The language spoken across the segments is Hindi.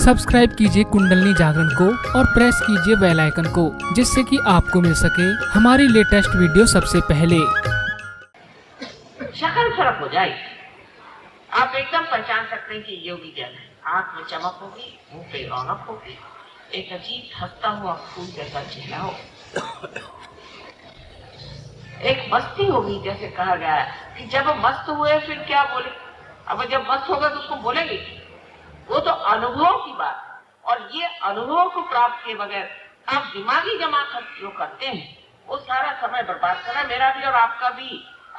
सब्सक्राइब कीजिए कुंडलिनी जागरण को और प्रेस कीजिए बेल आइकन को, जिससे कि आपको मिल सके हमारी लेटेस्ट वीडियो सबसे पहले। शक्ल फर्क हो जाए, आप एकदम पहचान सकते हैं कि योगी जन है। आंख में चमक होगी, मुंह पे रौनक होगी, एक अजीब हंसता हुआ फूल जैसा चेहरा हो, एक मस्ती होगी। जैसे कहा गया है कि जब मस्त हुए फिर क्या बोले। अब जब मस्त होगा तो उसको बोलेंगे, वो तो अनुभव की बात है। और ये अनुभव को प्राप्त किए बगैर आप दिमागी जमाखर्च जो करते हैं वो सारा समय बर्बाद करना, मेरा भी और आपका भी।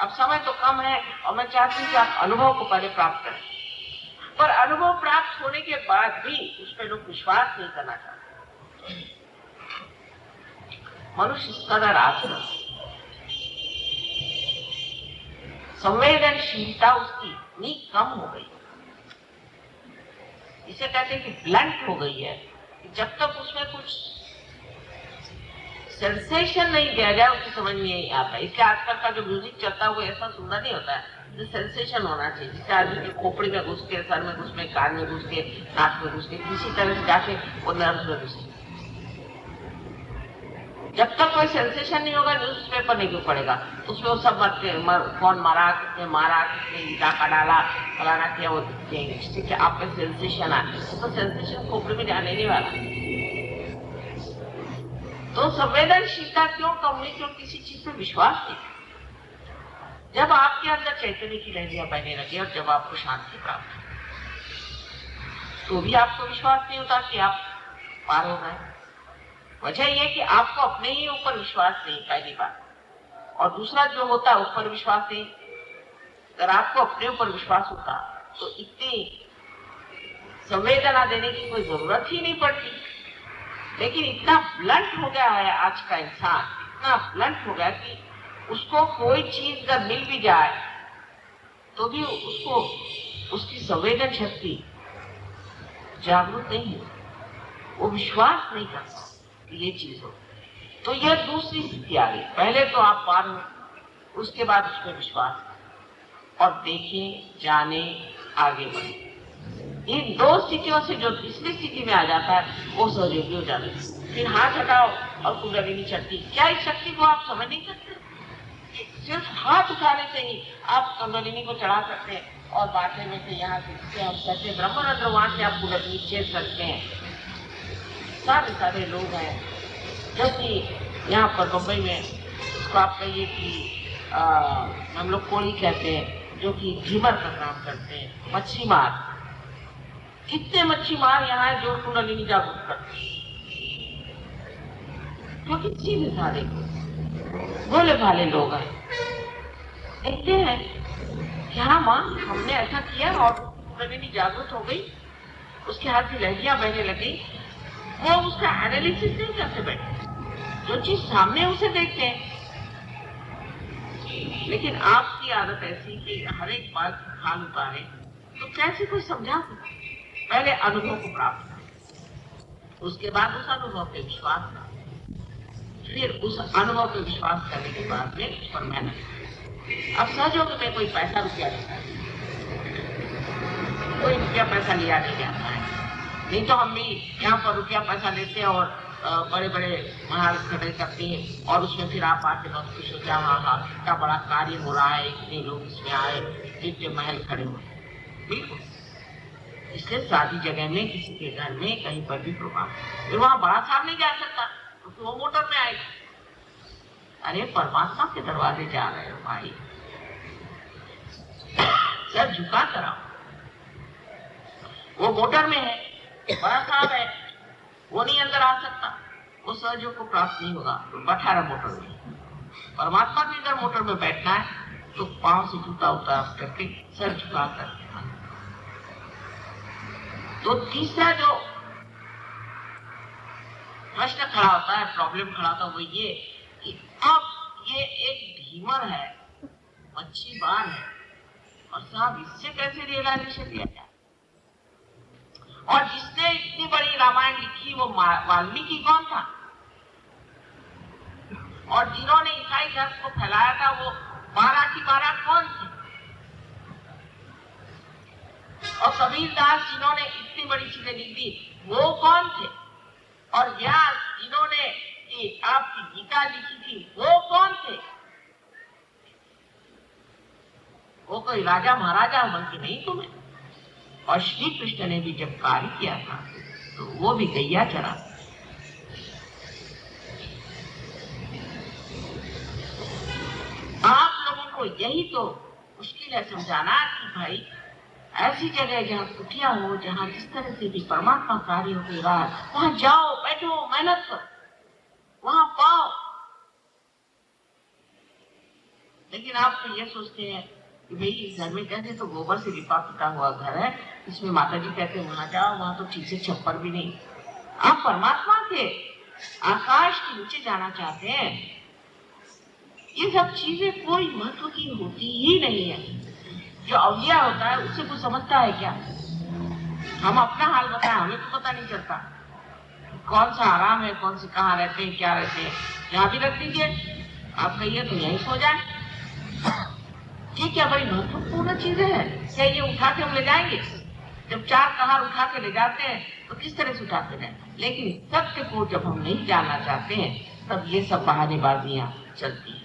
अब समय तो कम है और मैं चाहती हूँ कि आप अनुभव को पहले प्राप्त करें, पर अनुभव प्राप्त होने के बाद भी उस पर लोग विश्वास नहीं करना चाहते। मनुष्य इस कदर आचरण, संवेदनशीलता उसकी इतनी कम हो गई, इसे कहते हैं कि ब्लंट हो गई है, कि जब तक उसमें कुछ सेंसेशन नहीं दिया जाए उसकी समझ में नहीं आता। इसलिए आजकल का जो म्यूजिक चलता है वो ऐसा सुंदर नहीं होता है, जो सेंसेशन होना चाहिए, जिससे आदमी की खोपड़ी में घुस के, सर में घुस के, कान में घुस के, नाक में घुस के, किसी तरह से जाके वो नर्व में घुसे। जब तक कोई सेंसेशन नहीं होगा न्यूज पेपर नहीं क्यों पड़ेगा, उसमें वो सब कौन मारा, किसने डाका डाला, फलाना किया, वो दिखेंगे, जिससे कि आप में सेंसेशन आए। तो सेंसेशन खोपड़ी में जाने नहीं वाला। तो संवेदनशीलता क्यों कम हुई? क्यों किसी चीज पे विश्वास नहीं। जब आपके अंदर चैतन्य की लहरियां बहने लगी और जब आपको शांति प्राप्त हो, तो भी आपको विश्वास नहीं होता कि आप पार हो गए। वजह यह कि आपको अपने ही ऊपर विश्वास नहीं, पहली बात, और दूसरा जो होता है ऊपर विश्वास नहीं। अगर आपको अपने ऊपर विश्वास होता तो इतनी संवेदना देने की कोई जरूरत ही नहीं पड़ती। लेकिन इतना ब्लंट हो गया है आज का इंसान, इतना ब्लंट हो गया कि उसको कोई चीज अगर मिल भी जाए तो भी उसको उसकी संवेदन शक्ति जागरूक नहीं है, वो विश्वास नहीं करता कि ये चीज हो। तो यह दूसरी स्थिति आ गई। पहले तो आप पार हो, उसके बाद उसमें विश्वास और देखें, जाने, आगे बढ़े। इन दो स्थितियों से जो तीसरी स्थिति में आ जाता है वो सहयोगी हो जाता है। फिर हाथ हटाओ और कुंडलिनी शक्ति, क्या इस शक्ति को आप समझ नहीं सकते? सिर्फ हाथ उठाने से ही आप कुंडलिनी को चढ़ा सकते हैं और बाटे में से यहाँ से हम कहते ब्रह्मरंध्र, वहां से आप कुंडलिनी छेद सकते हैं। सारे सारे लोग हैं जो कि यहाँ पर मुंबई में, उसको आप कहिए कि हम लोग कोड़ी कहते हैं, जो कि झीमर का काम करते हैं, मच्छी मार। कितने मच्छी मार यहाँ है जो कुंडलिनी जागरूक करते हैं, क्योंकि सीधे साधे भोले भाले लोग हैं। देखते हैं कि हाँ माँ, हमने ऐसा किया और कुंडलिनी जागरूक हो गई, उसके हाथ की लहरियां बहने लगी। वो उसका एनालिसिस नहीं करते बैठे, जो चीज सामने उसे देखते हैं। लेकिन आपकी आदत ऐसी कि हर एक बात खाल उतारे, तो कैसे कोई समझा सकता? पहले अनुभव को प्राप्त करें, उसके बाद उस अनुभव पे विश्वास करें, फिर उस अनुभव पे विश्वास करने के बाद में उस पर मेहनत। अब सहयोग में कोई पैसा रुपया देता है, कोई रुपया पैसा लिया नहीं जाता है। नहीं तो हम भी यहाँ पर रुपया पैसा लेते हैं और बड़े बड़े महल खड़े करते हैं और उसमें फिर आप आके बहुत खुश होते हैं, हाँ हाँ कितना बड़ा कार्य हो रहा है, इतने लोग इसमें आए, इतने महल खड़े हुए। बिल्कुल, इसलिए शादी जगह में, किसी के घर में, कहीं पर भी प्रोग्राम, फिर वहां बड़ा साहब नहीं जा सकता क्योंकि वो मोटर में आएगा। अरे परमात्मा के दरवाजे जा रहे हो भाई, सर झुका कराओ। वो मोटर में है, बड़ा साहब है, वो नहीं अंदर आ सकता, वो सहयोग को प्राप्त नहीं होगा। तो बैठा रहा मोटर में। परमात्मा भी अगर मोटर में बैठना है तो पांव से जूता उतार करके, सर झुका करके। तो तीसरा जो प्रश्न खड़ा होता है, प्रॉब्लम खड़ा होता है, वो ये कि अब ये एक ढीमर है, मच्छी बार है, और साहब इससे कैसे रियलाइजेशन लिया जाए? और जिसने इतनी बड़ी रामायण लिखी वो वाल्मीकि कौन था? और जिन्होंने ईसाई धर्म को फैलाया था वो 12 की 12 कौन थे? और कबीरदास जिन्होंने इतनी बड़ी चीजें लिख दी वो कौन थे? और व्यास जिन्होंने आपकी गीता लिखी थी वो कौन थे? वो कोई राजा महाराजा बन के नहीं तुम्हें। और श्री कृष्ण ने भी जब कार्य किया था तो वो भी गैया चरा। आप लोगों को यही तो मुश्किल है समझाना कि भाई ऐसी जगह जहाँ कुटिया हो, जहाँ जिस तरह से भी परमात्मा कार्य हो रहा है, वहां जाओ, बैठो, मेहनत करो, वहां पाओ। लेकिन आप तो ये सोचते हैं कि भाई इस घर में कहते तो गोबर से लिपा पुता हुआ घर है, इसमें माता जी कहते वहां जाओ, वहां तो ठीक से छप्पर भी नहीं। आप परमात्मा के आकाश के नीचे जाना चाहते हैं। ये सब चीजें कोई महत्व की होती ही नहीं है। जो अवलिया होता है उससे कुछ समझता है क्या? हम अपना हाल बताएं, हमें तो पता नहीं चलता कौन सा आराम है, कौन से कहाँ रहते हैं, क्या रहते हैं। यहाँ भी रख दीजिए, आप कहिए तो यहीं सो जाए। ये क्या बड़ी महत्वपूर्ण चीजें हैं? क्या ये उठा के हम ले जाएंगे? जब 4 कहार उठा के ले जाते हैं तो किस तरह से उठाते हैं? लेकिन सत्य को जब हम नहीं जानना चाहते हैं तब ये सब बहानेबाजियां चलती हैं।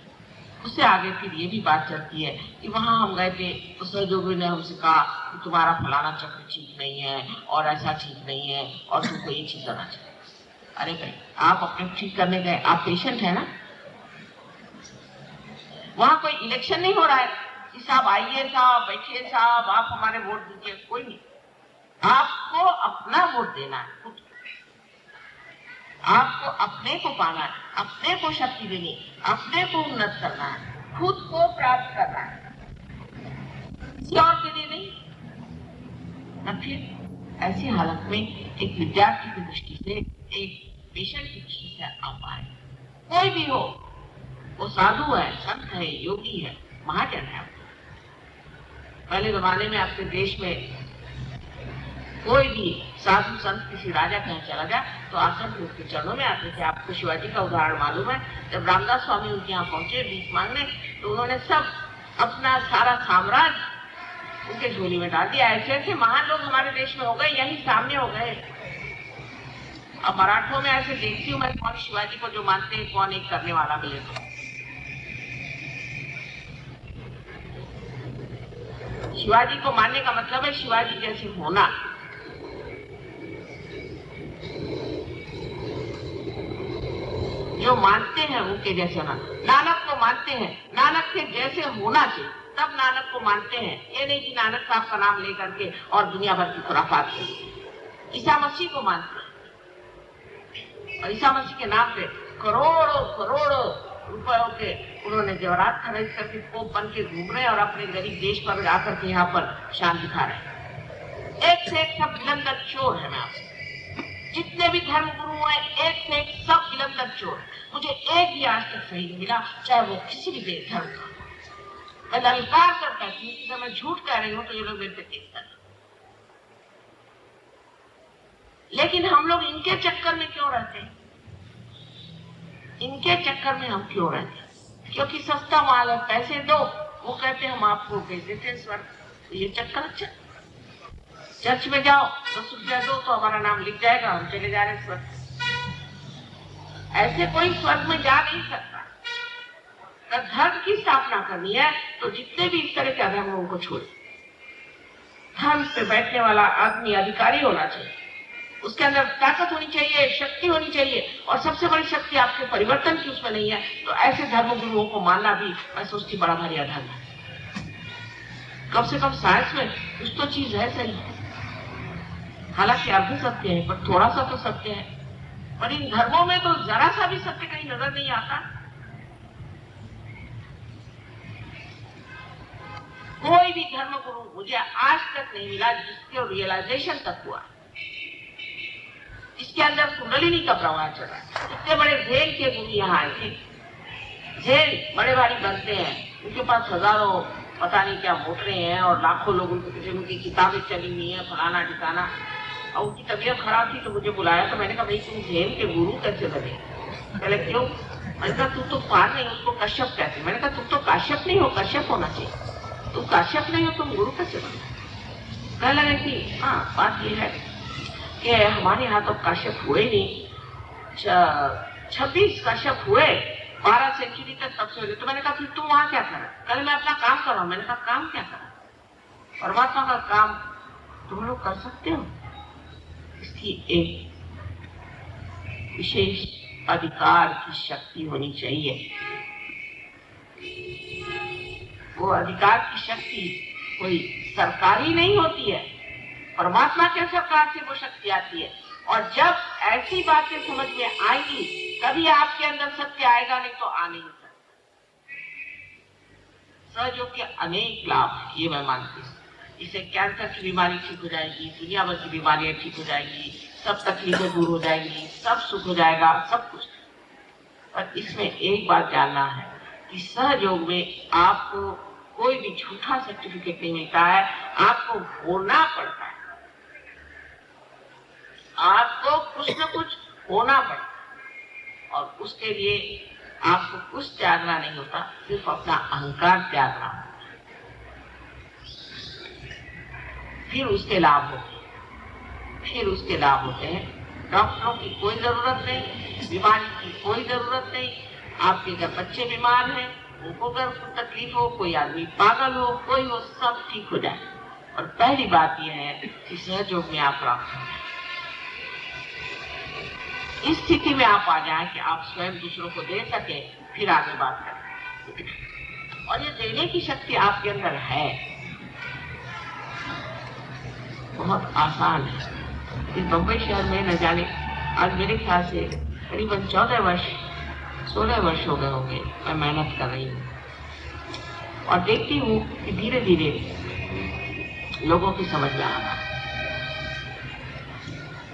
उससे आगे फिर ये भी बात चलती है कि वहां हम गए थे तो सहयोगी ने हमसे कहा कि तुम्हारा फलाना चक्र ठीक नहीं है और ऐसा ठीक नहीं है और तुमको ये ठीक करना चाहिए। अरे भाई, आप अपने ठीक करने गए, आप पेशेंट है ना? वहां कोई इलेक्शन नहीं हो रहा है कि साहब आइए, साहब बैठिए, साहब आप हमारे वोट दीजिए। कोई नहीं, आपको अपना वोट देना है, खुद आपको अपने को पाना है, अपने को शक्ति देनी, अपने को उन्नत करना है, खुद को प्राप्त करना है, किसी और के लिए नहीं। न फिर ऐसी हालत में एक विद्यार्थी की दृष्टि से, एक पेशेंट की दृष्टि से आप आए, कोई भी हो, वो साधु है, संत है, योगी है, महाजन है। पहले जमाने में आपके देश में कोई भी साधु संत किसी राजा के यहाँ चला गया तो आसन पे उसके चरणों में आते थे। आपको शिवाजी का उदाहरण मालूम है, जब रामदास स्वामी उनके यहाँ पहुंचे भीख मांगने तो उन्होंने सब अपना सारा साम्राज्य उनके झोली में डाल दिया। ऐसे ऐसे महान लोग हमारे देश में हो गए, यही सामने हो गए। अब मराठों में ऐसे देखती हूँ मैं कौन शिवाजी को जो मानते हैं, कौन एक करने वाला मिले तो। शिवाजी को मानने का मतलब है शिवाजी जैसे होना। जो मानते हैं उनके जैसे होना। नानक को मानते हैं, नानक के जैसे होना चाहिए, तब नानक को मानते हैं। ये नहीं कि नानक साहब का नाम लेकर के और दुनिया भर की खुराफात करते। ईसा मसीह को मानते हैं और ईसा मसीह के नाम पे करोड़ों करोड़ों रुपयों के उन्होंने जेवरात खरीद करके पोप बन के घूम रहे हैं और अपने गरीब देश पर आकर के यहाँ पर शान दिखा रहे हैं। एक से एक सब विलंदर चोर है। मैं आपसे जितने भी धर्म गुरु हैं, एक से एक सब विलंदर चोर। मुझे एक भी आज तक सही नहीं मिला, चाहे वो किसी भी धर्म का। मैं ललकार करता हूँ कि मैं झूठ कह रही हूँ तो ये लोग मेरे पे केस कर। लेकिन हम लोग इनके चक्कर में क्यों रहते हैं? इनके चक्कर में हम क्यों रहते हैं? क्योंकि सस्ता माल है, पैसे दो, वो कहते हैं हम आपको भेज देते हैं स्वर्ग। ये चक्कर। अच्छा, चर्च में जाओ, 10 रुपया दो तो हमारा नाम लिख जाएगा, हम चले जा रहे हैं स्वर्ग। ऐसे कोई स्वर्ग में जा नहीं सकता। अगर धर्म की स्थापना करनी है तो जितने भी इस तरह के अधर्म उनको छोड़। धर्म पे बैठने वाला आदमी अधिकारी होना चाहिए, उसके अंदर ताकत होनी चाहिए, शक्ति होनी चाहिए। और सबसे बड़ी शक्ति आपके परिवर्तन की उसमें नहीं है तो ऐसे धर्म गुरुओं को मानना भी मैं सोचती बड़ा भारी अधर्म है। कम से कम साइंस में कुछ तो चीज है सही, हालांकि अर्ध सत्य है पर थोड़ा सा तो सत्य है। पर इन धर्मों में तो जरा सा भी सत्य कहीं नजर नहीं आता। कोई भी धर्म गुरु मुझे आज तक नहीं मिला जिसके रियलाइजेशन तक हुआ, इसके अंदर कुंडलिनी का प्रवाह चला। इतने बड़े झेल के गुरु यहाँ आए थे। झेल बड़े भारी बनते हैं, उनके पास हजारों पता नहीं क्या मोटरे हैं और लाखों लोग उनके पीछे, उनकी किताबें चली हुई है, फलाना ठिकाना। और उनकी तबीयत खराब थी तो मुझे बुलाया तो मैंने कहा भाई तुम झेल के गुरु कैसे बने? पहले क्यों? मैंने कहा तुम तो पार नहीं, उसको कश्यप कहते। मैंने कहा तुम तो काश्यप नहीं हो, कश्यप होना चाहिए। तुम काश्यप नहीं हो, तुम गुरु कैसे बने? कहने लगे कि हाँ बात ये है कि हमारे यहाँ तो कश्यप हुए नहीं, 26 कश्यप हुए 12 सेंचुरी तक, तब से। तो मैंने कहा फिर तुम वहां क्या करा? कहने मैं अपना काम कर रहा हूं। मैंने कहा काम क्या करा? परमात्मा का काम तुम लोग कर सकते हो? इसकी एक विशेष अधिकार की शक्ति होनी चाहिए। वो अधिकार की शक्ति कोई सरकारी नहीं होती है, परमात्मा के सरकार से वो शक्ति आती है। और जब ऐसी बातें समझ में आएंगी तभी आपके अंदर सत्य आएगा, नहीं तो आ नहीं सकता। सहयोग के अनेक लाभ हैं, ये मैं मानती हूँ। इससे कैंसर की बीमारी ठीक हो जाएगी, दुनिया भर की बीमारियां ठीक हो जाएगी, सब तकलीफें दूर हो जाएंगी, सब सुख हो जाएगा, सब कुछ। पर इसमें एक बात जानना है कि सहयोग में आपको कोई भी झूठा सर्टिफिकेट नहीं मिलता है, आपको होना पड़ता है, आपको कुछ न कुछ होना पड़ता है। और उसके लिए आपको कुछ त्यागना नहीं होता, सिर्फ अपना अहंकार त्यागना होता है। फिर उसके लाभ होते हैं। डॉक्टरों की कोई जरूरत नहीं, बीमारी की कोई जरूरत नहीं। आपके घर बच्चे बीमार हैं, उनको अगर कोई तकलीफ हो, कोई आदमी पागल हो, कोई हो, सब ठीक हो जाए। और पहली बात यह है कि सहयोग में आप प्राप्त हो जाए। इस स्थिति में आप आ जाएं कि आप स्वयं दूसरों को दे सके, फिर आगे बात करें। और ये देने की शक्ति आपके अंदर है, बहुत आसान है। इस बम्बई शहर में न जाने आज मेरे ख्याल से करीबन 16 वर्ष हो गए होंगे मैं मेहनत कर रही हूँ। और देखती हूँ कि धीरे धीरे लोगों की समझ में आना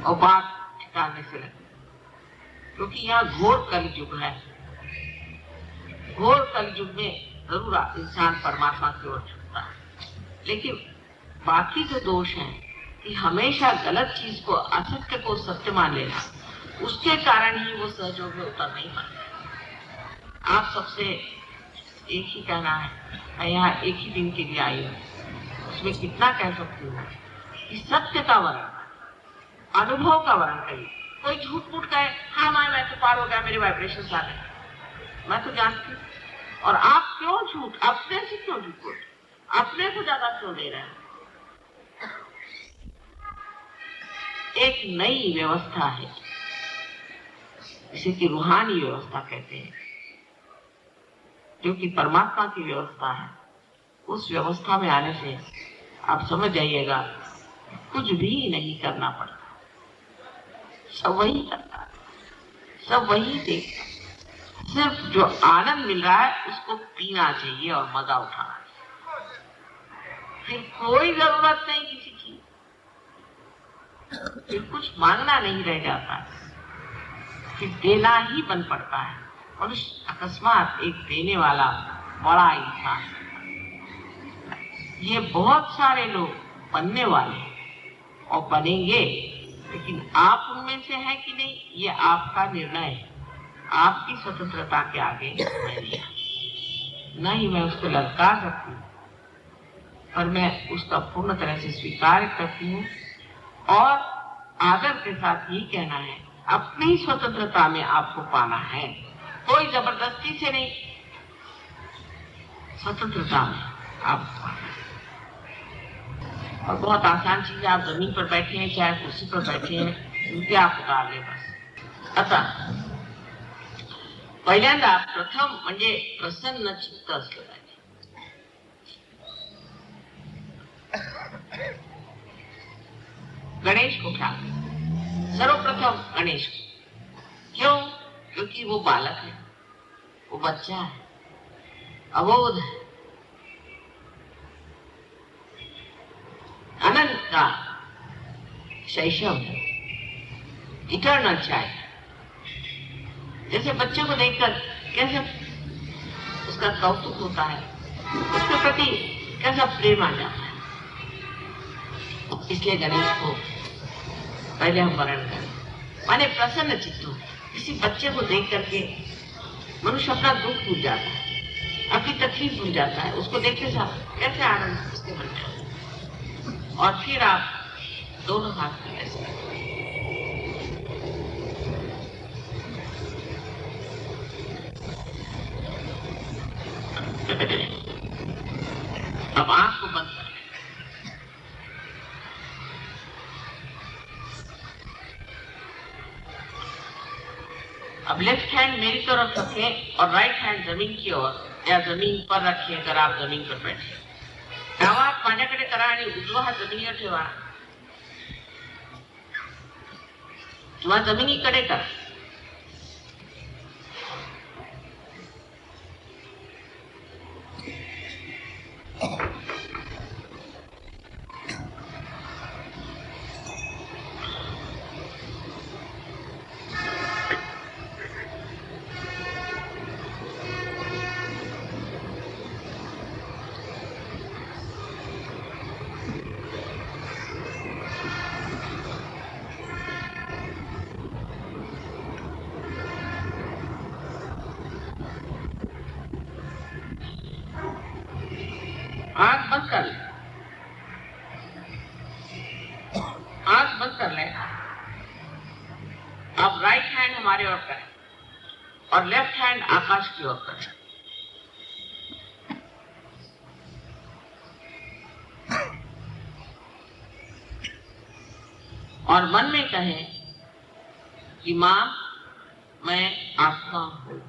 और बात ठिकाने से लगी। क्योंकि यहाँ घोर कलयुग है। घोर कलयुग में जरूर इंसान परमात्मा की ओर झुकता है, लेकिन बाकी जो दोष हैं कि हमेशा गलत चीज को, असत्य को सत्य मान लेना, उसके कारण ही वो सहयोग में उतर नहीं पाते। आप सबसे एक ही कहना है, मैं यहाँ एक ही दिन के लिए आई हूँ, उसमें कितना कह सकती हूँ कि सत्य का वर्णन, अनुभव का वर्णन करिए। कोई झूठ मूठ कहे, हाँ मैं तो पार हो गया, मेरे वाइब्रेशन आ गए, मैं तो जानती हूँ। और आप क्यों झूठ, अपने से क्यों झूठ बोल, अपने को ज्यादा क्यों दे रहे हैं? एक नई व्यवस्था है, इसे की रूहानी व्यवस्था कहते हैं, जो कि परमात्मा की व्यवस्था है। उस व्यवस्था में आने से आप समझ जाइएगा कुछ भी नहीं करना पड़ता, सब वही करता है, सब वही देखता है। सिर्फ जो आनंद मिल रहा है उसको पीना चाहिए और मजा उठाना चाहिए। फिर कोई जरूरत नहीं किसी की, फिर कुछ मांगना नहीं रह जाता है, फिर देना ही बन पड़ता है। और अकस्मात एक देने वाला बड़ा इंसान। ये बहुत सारे लोग बनने वाले और बनेंगे, लेकिन आप उनमें से हैं कि नहीं, ये आपका निर्णय है। आपकी स्वतंत्रता के आगे नहीं मैं उसको ललकार सकती हूँ, पर मैं उसका पूर्ण तरह से स्वीकार करती हूँ। और आदर के साथ ही कहना है, अपनी स्वतंत्रता में आपको पाना है, कोई जबरदस्ती से नहीं, स्वतंत्रता में आपको पाना है। और बहुत आसान चीज है, आप जमीन पर बैठे हैं चाहे कुर्सी पर बैठे हैं, उनके आप उतार ले बस। आता पहिल्यांदा प्रथम म्हणजे प्रसन्न चित्त असलं पाहिजे। गणेश को ख्याल, सर्वप्रथम गणेश को। क्यों? क्योंकि वो बालक है, वो बच्चा है, अबोध है, अनंत का शैशव है, इटर्नल चाइल्ड। जैसे बच्चे को देखकर कैसे उसका कौतुक होता है, उसके प्रति कैसा प्रेम आ जाता है। इसलिए गणेश को पहले हम वर्ण करें, माने प्रसन्न चित्त हो। किसी बच्चे को देख करके मनुष्य अपना दुख भूल जाता है, अपनी तकलीफ भूल जाता है, उसको देखते साथ कैसे आनंद उसके मन में। और फिर आप दोनों हाथ प्रेस करें। अब आंख को बंद करें। अब लेफ्ट हैंड मेरी तरफ रखें और राइट हैंड जमीन की ओर या जमीन पर रखें अगर आप जमीन पर बैठे। डावा हात माझ्याकडे करा आणि उजवा हात जमिनीवर ठेवा किंवा जमिनीकडे करा। आंख बंद कर लें। आंख बंद कर लें। अब राइट हैंड हमारे ओर करें और लेफ्ट हैंड आकाश की ओर करें। और मन में कहें कि मां मैं आत्मा हूं।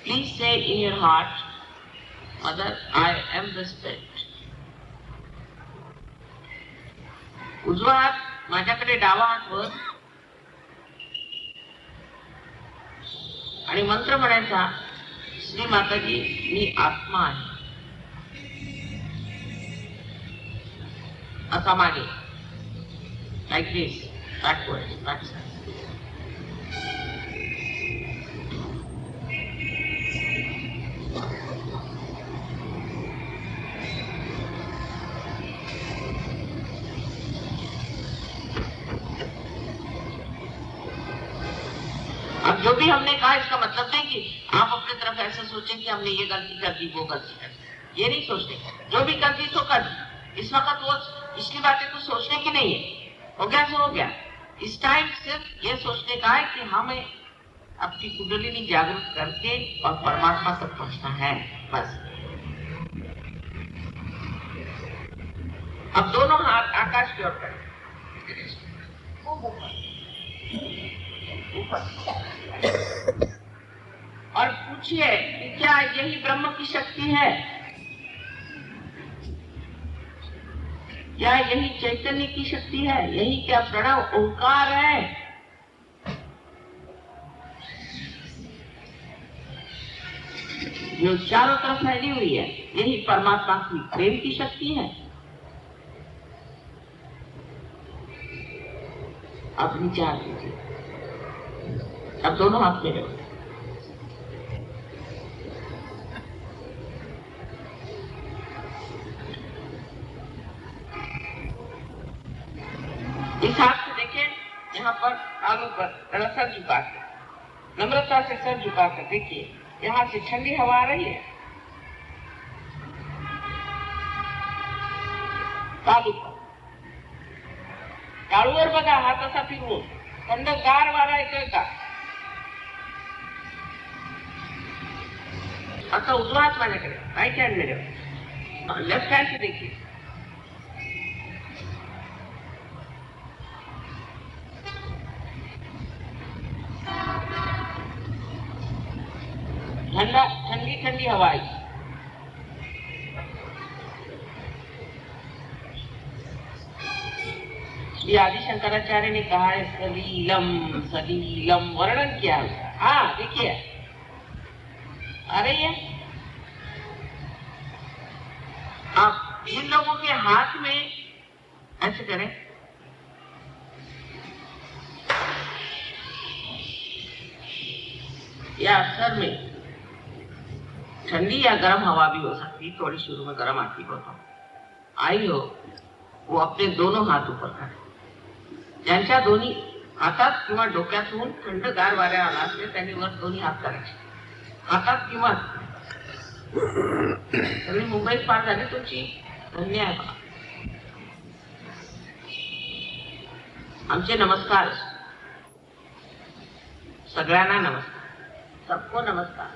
Please say in your heart, Mother, I am the Spirit. उजवा हात माझ्याकडे, डावा हात वर आणि मंत्र म्हणायचा, श्री माताजी मी आत्मा आहे असा मागे, like this, backwards, backside. अब जो भी हमने कहा इसका मतलब नहीं कि आप अपनी तरफ ऐसा सोचें कि हमने ये गलती कर दी वो गलती कर दी, ये नहीं सोचते। जो भी कर दी तो कर दी। इस वक्त वो पिछली बातें तो सोचने की नहीं है, हो गया सो हो गया। इस टाइम सिर्फ ये सोचने का है कि हमें अपनी कुंडलिनी जागृत करके और परमात्मा तक पहुंचना है, बस। अब दोनों हाथ आकाश की ओर करें, और पूछिए कि क्या यही ब्रह्म की शक्ति है? क्या यही चैतन्य की शक्ति है? यही क्या प्रणव ओंकार है? जो चारों तरफ फैली हुई है, यही परमात्मा की प्रेम की शक्ति है। अब विचार कीजिए। अब दोनों हाथ में रखो। इस हाथ से देखें, यहाँ पर आलू पर सर झुका कर, नम्रता से सर झुका कर देखिए, यहाँ से ठंडी हवा आ रही है। तालू पर टाळूवर बघा, हात असा फिरवून थंडगार वारा येतोय का? आता उजवा हात माझ्याकडे, राइट हैंड मेरे, लेफ्ट हैंड से देखिए। ठंडा ठंडी ठंडी हवा आई। ये आदि शंकराचार्य ने कहा है सलीलम सलीलम, वर्णन किया है। हाँ देखिए आ रही है। आप इन लोगों के हाथ में ऐसे करें, या सर में ठंडी या गर्म हवा भी हो सकती है, थोड़ी शुरू में गर्म आती हो तो आई हो, वो अपने दोनों हाथ ऊपर करें। ज्यांच्या दोन्ही हातात किंवा डोक्यातून थंडगार वाऱ्या आला असेल त्यांनी वर दोन्ही हात करायचे, हातात किंवा तुम्ही मुंबईत पार झाले तुमची धन्य आहे बा. आमचे नमस्कार सगळ्यांना नमस्कार. सबको नमस्कार.